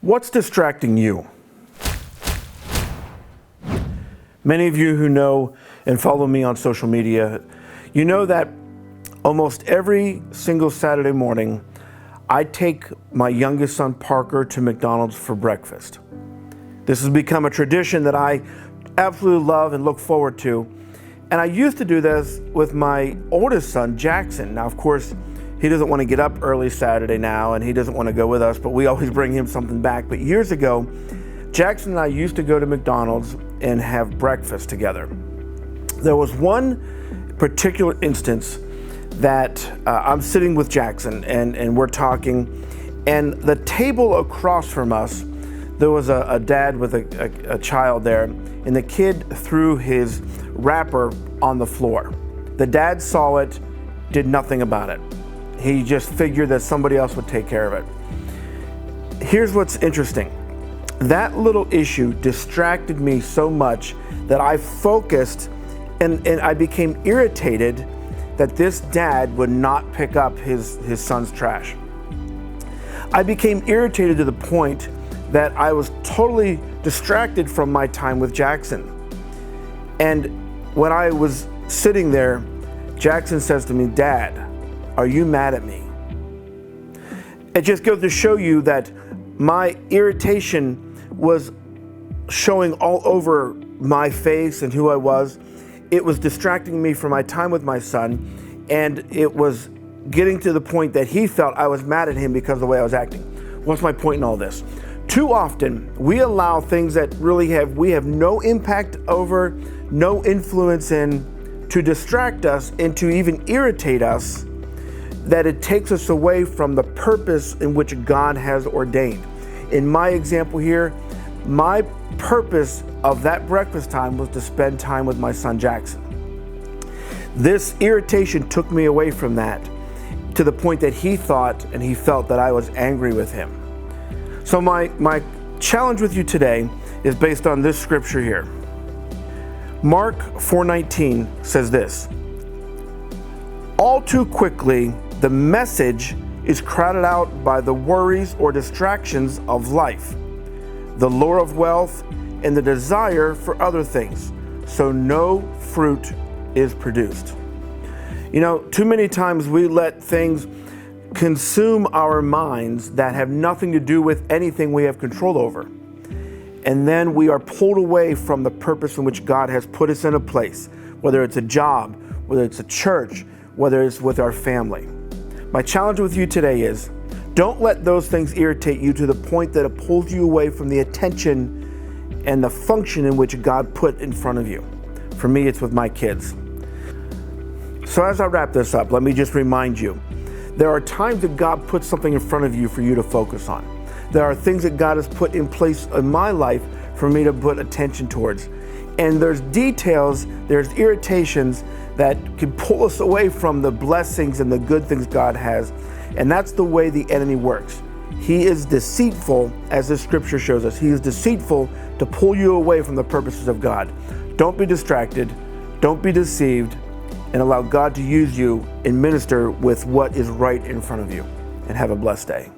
What's distracting you? Many of you who know and follow me on social media, you know that almost every single Saturday morning, I take my youngest son, Parker, to McDonald's for breakfast. This has become a tradition that I absolutely love and look forward to. And I used to do this with my oldest son, Jackson. Now, of course, he doesn't want to get up early Saturday now, and he doesn't want to go with us, but we always bring him something back. But years ago, Jackson and I used to go to McDonald's and have breakfast together. There was one particular instance that I'm sitting with Jackson and we're talking, and the table across from us, there was a dad with a child there, and the kid threw his wrapper on the floor. The dad saw it, did nothing about it. He just figured that somebody else would take care of it. Here's what's interesting. That little issue distracted me so much that I focused and I became irritated that this dad would not pick up his son's trash. I became irritated to the point that I was totally distracted from my time with Jackson. And when I was sitting there, Jackson says to me, "Dad, are you mad at me?" It just goes to show you that my irritation was showing all over my face and who I was. It was distracting me from my time with my son, and it was getting to the point that he felt I was mad at him because of the way I was acting. What's my point in all this? Too often, we allow things that we have no impact over, no influence in, to distract us and to even irritate us, that it takes us away from the purpose in which God has ordained. In my example here, my purpose of that breakfast time was to spend time with my son Jackson. This irritation took me away from that to the point that he thought and he felt that I was angry with him. So my challenge with you today is based on this scripture here. Mark 4:19 says this: "All too quickly, the message is crowded out by the worries or distractions of life, the lure of wealth, and the desire for other things, so no fruit is produced." You know, too many times we let things consume our minds that have nothing to do with anything we have control over. And then we are pulled away from the purpose in which God has put us in a place, whether it's a job, whether it's a church, whether it's with our family. My challenge with you today is, don't let those things irritate you to the point that it pulls you away from the attention and the function in which God put in front of you. For me, it's with my kids. So as I wrap this up, let me just remind you, there are times that God puts something in front of you for you to focus on. There are things that God has put in place in my life for me to put attention towards. And there's details, there's irritations that can pull us away from the blessings and the good things God has. And that's the way the enemy works. He is deceitful, as the scripture shows us. He is deceitful to pull you away from the purposes of God. Don't be distracted, don't be deceived, and allow God to use you and minister with what is right in front of you. And have a blessed day.